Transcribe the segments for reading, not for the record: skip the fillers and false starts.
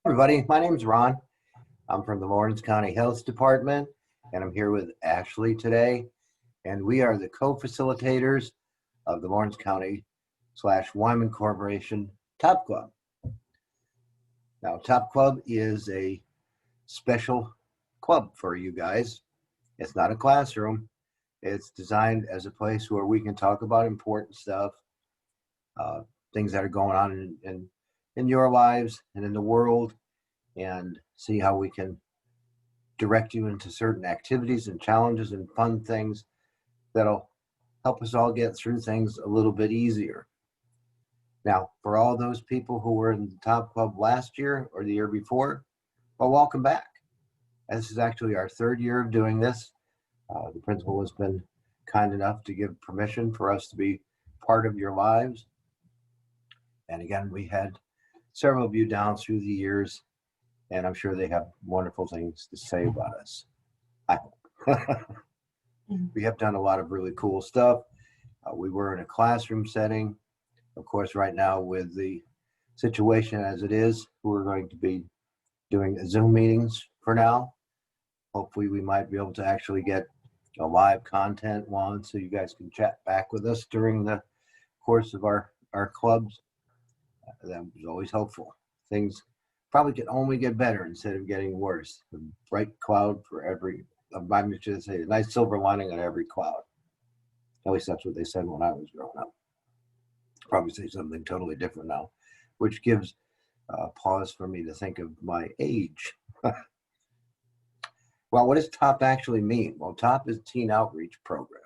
Everybody, my name's Ron. I'm from the Lawrence County Health Department, and I'm here with Ashley today. And we are the co-facilitators of the Lawrence County / Wyman Corporation Top Club. Now, Top Club is a special club for you guys. It's not a classroom. It's designed as a place where we can talk about important stuff, uh, things that are going on in your lives and in the world, and see how we can direct you into certain activities and challenges and fun things that'll help us all get through things a little bit easier. Now, for all those people who were in the Top Club last year or the year before, well, welcome back. This is actually our third year of doing this. The principal has been kind enough to give permission for us to be part of your lives. And again, we had several of you down through the years, and I'm sure they have wonderful things to say about us. I hope. We have done a lot of really cool stuff. We were in a classroom setting. Of course, right now with the situation as it is, we're going to be doing Zoom meetings for now. Hopefully we might be able to actually get a live content one so you guys can chat back with us during the course of our clubs. That was always hopeful. Things probably could only get better instead of getting worse. A bright cloud for every, I should say, a nice silver lining on every cloud. At least that's what they said when I was growing up. Probably say something totally different now, which gives pause for me to think of my age. Well, what does TOP actually mean? Well, TOP is Teen Outreach Program.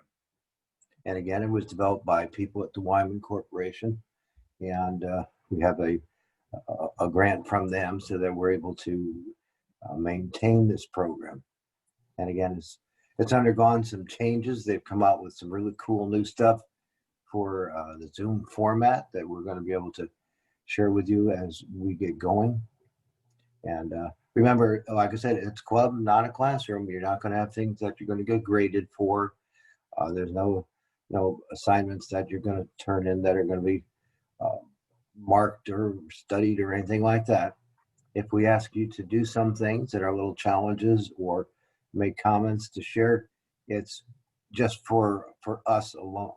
And again, it was developed by people at the Wyman Corporation. And we have a grant from them so that we're able to maintain this program. And again, it's undergone some changes. They've come out with some really cool new stuff for the Zoom format that we're going to be able to share with you as we get going. And remember, like I said, it's a club, not a classroom. You're not going to have things that you're going to get graded for. There's no assignments that you're going to turn in that are going to be marked or studied or anything like that. If we ask you to do some things that are little challenges or make comments to share, it's just for us alone.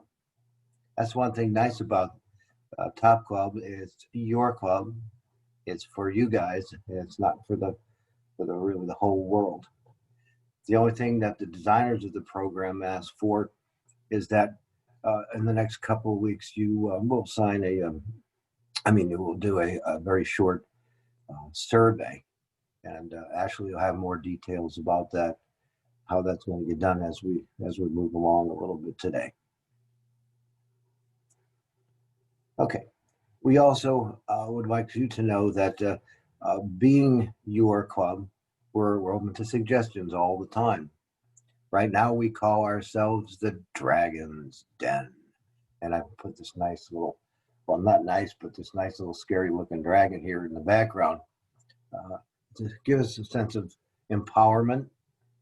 That's one thing nice about Top Club. It's your club. It's for you guys. It's not for really the whole world. The only thing that the designers of the program asked for is that in the next couple of weeks you will sign you will do a very short survey, and Ashley will have more details about that, how that's going to get done as we move along a little bit today. Okay, we also would like you to know that being your club, we're open to suggestions all the time. Right now we call ourselves the Dragon's Den, and I put this nice little, well, not nice, but this nice little scary looking dragon here in the background to give us a sense of empowerment,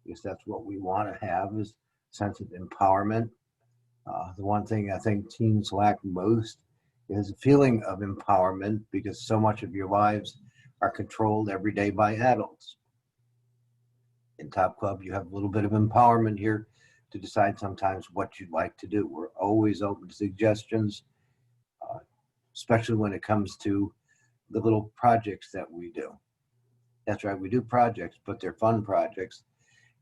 because that's what we want to have, is a sense of empowerment. The one thing I think teens lack most is a feeling of empowerment, because so much of your lives are controlled every day by adults. In Top Club, you have a little bit of empowerment here to decide sometimes what you'd like to do. We're always open to suggestions, especially when it comes to the little projects that we do. That's right, we do projects, but they're fun projects,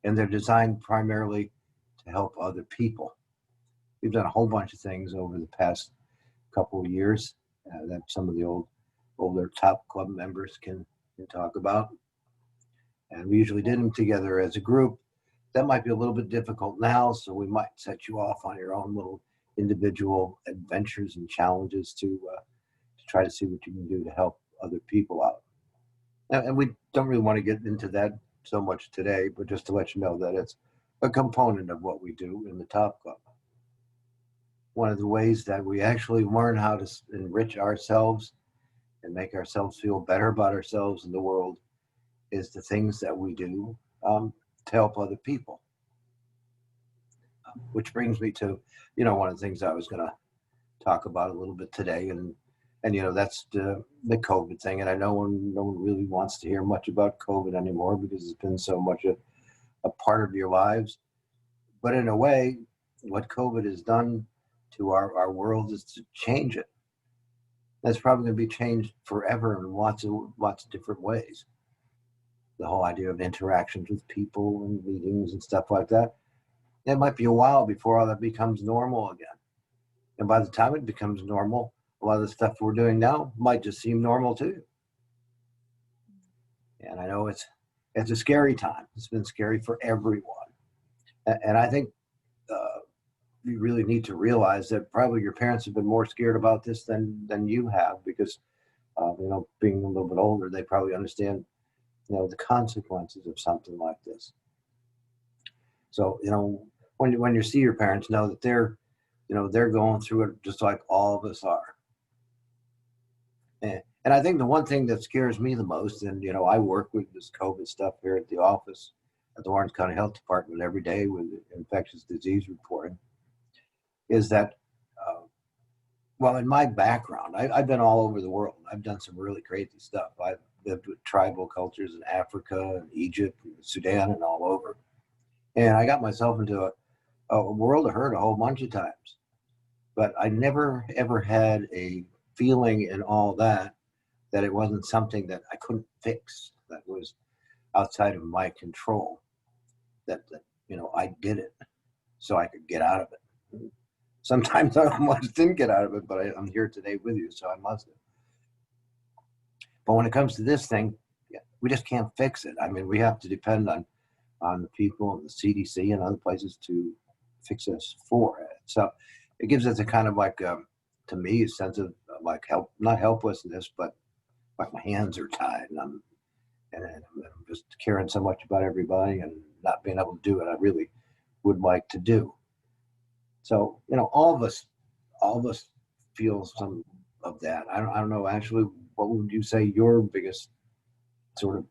and they're designed primarily to help other people. We've done a whole bunch of things over the past couple of years that some of the older Top Club members can talk about. And we usually did them together as a group. That might be a little bit difficult now, so we might set you off on your own little individual adventures and challenges to try to see what you can do to help other people out. And we don't really want to get into that so much today, but just to let you know that it's a component of what we do in the Top Club. One of the ways that we actually learn how to enrich ourselves and make ourselves feel better about ourselves in the world is the things that we do to help other people. Which brings me to, one of the things I was going to talk about a little bit today, and And, that's the COVID thing. And I know no one really wants to hear much about COVID anymore because it's been so much a part of your lives. But in a way, what COVID has done to our world is to change it. That's probably going to be changed forever in lots of different ways. The whole idea of interactions with people and meetings and stuff like that. It might be a while before all that becomes normal again. And by the time it becomes normal, a lot of the stuff we're doing now might just seem normal too. And I know it's a scary time. It's been scary for everyone. And I think you really need to realize that probably your parents have been more scared about this than you have, because being a little bit older, they probably understand the consequences of something like this. So when you see your parents, know that they're going through it just like all of us are. And I think the one thing that scares me the most, and I work with this COVID stuff here at the office at the Orange County Health Department every day with infectious disease reporting, is that, well, in my background, I've been all over the world. I've done some really crazy stuff. I've lived with tribal cultures in Africa and Egypt and Sudan and all over. And I got myself into a world of hurt a whole bunch of times. But I never, ever had a feeling in all that it wasn't something that I couldn't fix, that was outside of my control, that I did it so I could get out of it. Sometimes I almost didn't get out of it, but I'm here today with you, so I must have. But when it comes to this thing, we just can't fix it. I mean, we have to depend on the people and the CDC and other places to fix us for it. So it gives us a kind of like, to me, a sense of like not helplessness, but like my hands are tied and I'm just caring so much about everybody and not being able to do what I really would like to do. So, all of us feel some of that. I don't know, Ashley, what would you say your biggest sort of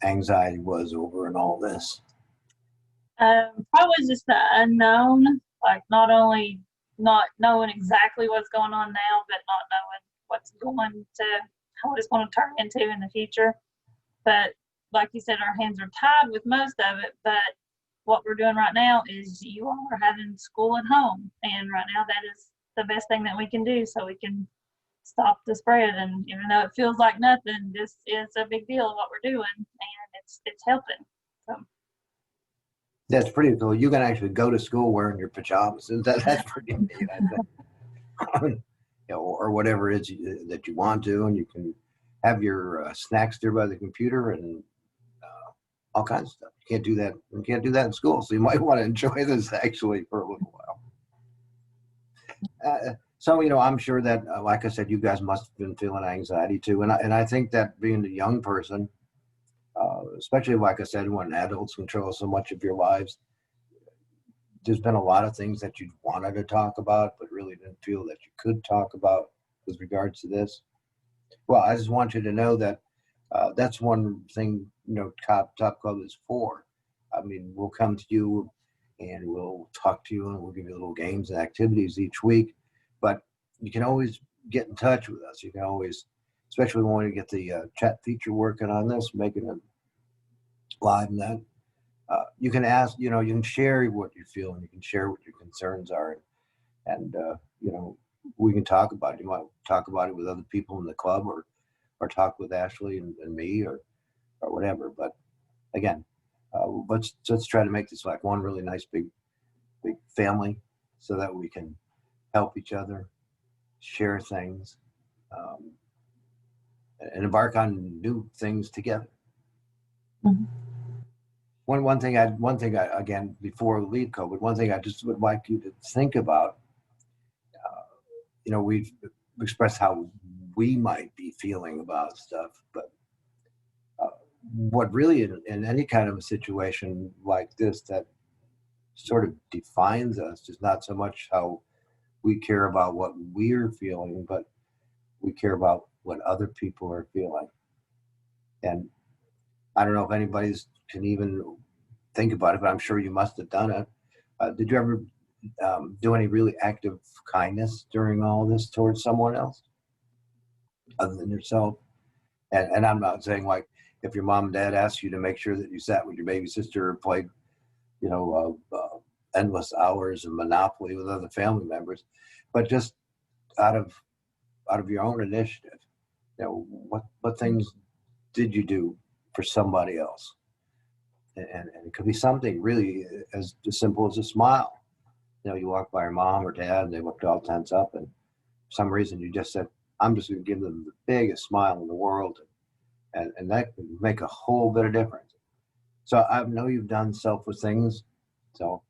anxiety was over in all this? Probably just the unknown, like not only not knowing exactly what's going on now, but not knowing what it's going to turn into in the future. But like you said, our hands are tied with most of it. But what we're doing right now is you all are having school at home, and right now that is the best thing that we can do, so we can stop the spread. And even though it feels like nothing, this is a big deal of what we're doing, and it's helping. So. That's pretty cool. You can actually go to school wearing your pajamas. That's pretty neat, I think. Or whatever it is that you want to, and you can have your snacks there by the computer and all kinds of stuff. You can't do that. You can't do that in school, so you might want to enjoy this actually for a little while. So I'm sure that, like I said, you guys must have been feeling anxiety too, and I think that being a young person, especially like I said, when adults control so much of your lives, there's been a lot of things that you wanted to talk about, but really didn't feel that you could talk about with regards to this. Well, I just want you to know that that's one thing, Top Club is for. I mean, we'll come to you and we'll talk to you and we'll give you little games and activities each week, but you can always get in touch with us. You can always, especially when we get the chat feature working on this, making it live and that. You can ask, you can share what you feel and you can share what your concerns are. And we can talk about it. You might talk about it with other people in the club or talk with Ashley and me or whatever. But again, let's try to make this like one really nice big family so that we can help each other, share things, and embark on new things together. Mm-hmm. One thing again, before we leave COVID, one thing I just would like you to think about, we've expressed how we might be feeling about stuff, but what really in any kind of a situation like this that sort of defines us is not so much how we care about what we're feeling, but we care about what other people are feeling. And I don't know if anybody's can even think about it, but I'm sure you must have done it. Did you ever do any really active kindness during all this towards someone else? other than yourself. And I'm not saying like if your mom and dad asked you to make sure that you sat with your baby sister and played, endless hours of Monopoly with other family members, but just out of your own initiative, what things did you do for somebody else? And it could be something really as simple as a smile. You walk by your mom or dad and they looked all tense up, and for some reason you just said, I'm just going to give them the biggest smile in the world. And that can make a whole bit of difference. So I know you've done selfless things. So,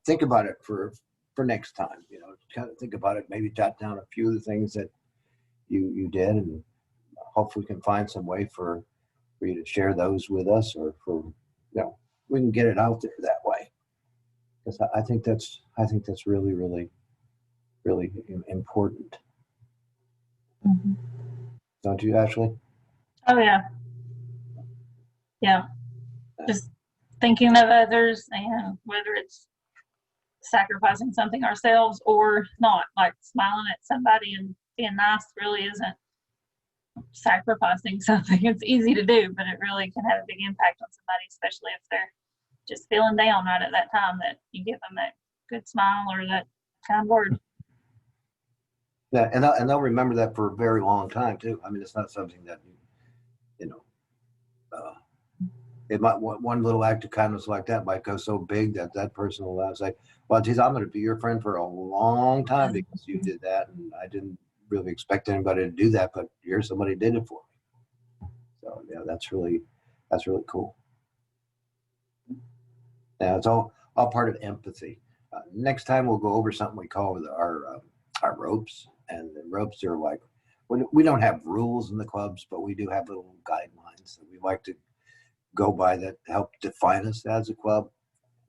think about it for next time, kind of think about it, maybe jot down a few of the things that you did, and hopefully we can find some way for you to share those with us, or we can get it out there that way. Because I think that's really, really, really important. Mhm. Don't you, Ashley? Oh yeah, yeah. Just thinking of others, and whether it's sacrificing something ourselves or not, like smiling at somebody and being nice really isn't sacrificing something. It's easy to do, but it really can have a big impact on somebody, especially if they're just feeling down right at that time, that you give them that good smile or that kind word. Yeah, and they'll remember that for a very long time too. I mean, it's not something that uh, it might, one little act of kindness like that might go so big that that person will say, "Well, geez, I'm going to be your friend for a long time because you did that, and I didn't really expect anybody to do that, but you're somebody who did it for me." So yeah, that's really cool. Yeah, it's all part of empathy. Next time we'll go over something we call our ropes, and the ropes are like, we don't have rules in the clubs, but we do have little guidelines that we like to go by that help define us as a club.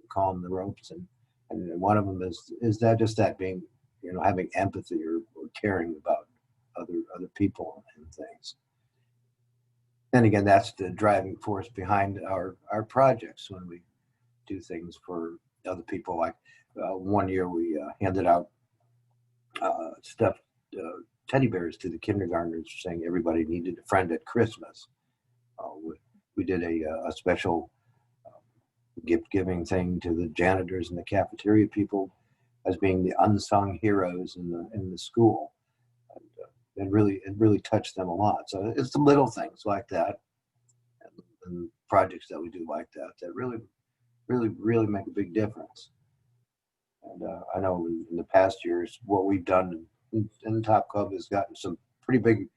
We call them the ropes, and one of them is that just that being, having empathy or caring about other people and things. And again, that's the driving force behind our projects when we do things for other people. Like one year we handed out stuffed teddy bears to the kindergartners, saying everybody needed a friend at Christmas. We did a special gift giving thing to the janitors and the cafeteria people as being the unsung heroes in the school. And, it really touched them a lot. So it's the little things like that, and projects that we do like that really, really, really make a big difference. And I know in the past years, what we've done in the Top Club has gotten some pretty big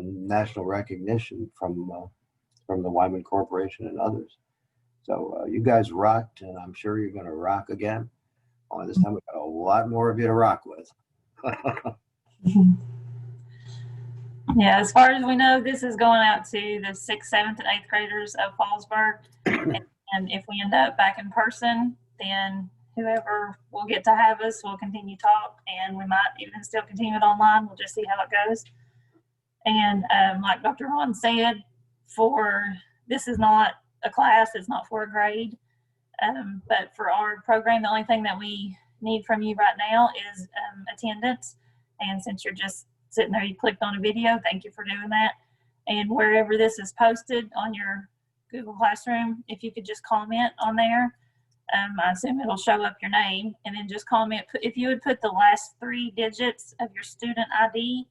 national recognition from the Wyman Corporation and others. So you guys rocked, and I'm sure you're going to rock again. Only this time we got a lot more of you to rock with. Yeah, as far as we know, this is going out to the 6th, 7th, and 8th graders of Fallsburg. And if we end up back in person, then whoever will get to have us will continue to talk, and we might even still continue it online. We'll just see how it goes. And like Dr. Ron said, this is not a class, it's not for a grade. But for our program, the only thing that we need from you right now is attendance. And since you're just sitting there, you clicked on a video, thank you for doing that. And wherever this is posted on your Google Classroom, if you could just comment on there, I assume it'll show up your name, and then just comment, if you would put the last 3 digits of your student ID,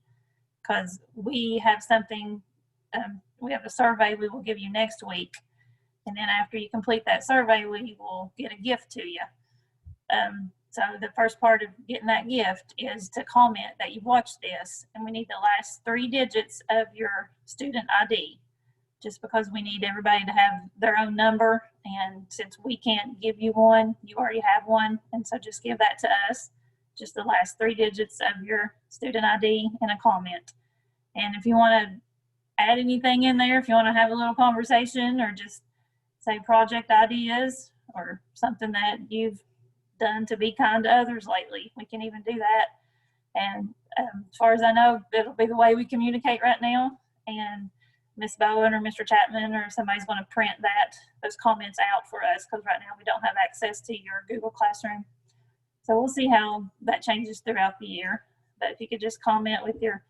because we have something, we have a survey we will give you next week. And then after you complete that survey, we will get a gift to you. So the first part of getting that gift is to comment that you've watched this, and we need the last 3 digits of your student ID, just because we need everybody to have their own number. And since we can't give you one, you already have one. And so just give that to us, just the last 3 digits of your student ID and a comment. And if you want to add anything in there, if you want to have a little conversation or just say project ideas or something that you've done to be kind to others lately, we can even do that. And as far as I know, it'll be the way we communicate right now. And Miss Bowen or Mr. Chapman or somebody's going to print those comments out for us, because right now we don't have access to your Google Classroom. So we'll see how that changes throughout the year. But if you could just comment with your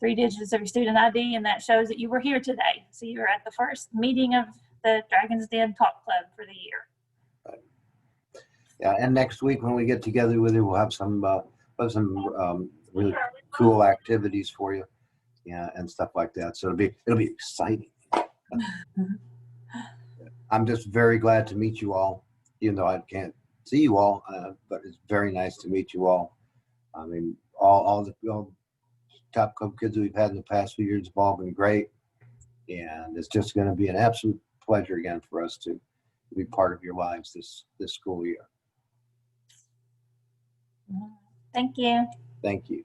3 digits of your student ID, and that shows that you were here today. So you were at the first meeting of the Dragon's Den Talk Club for the year. Yeah, and next week when we get together with you, we'll have some really cool activities for you, yeah, and stuff like that. So it'll be exciting. I'm just very glad to meet you all, even though I can't see you all, but it's very nice to meet you all. I mean, all the Top Cub kids we've had in the past few years have all been great, and it's just going to be an absolute pleasure again for us to be part of your lives this school year. Thank you. Thank you.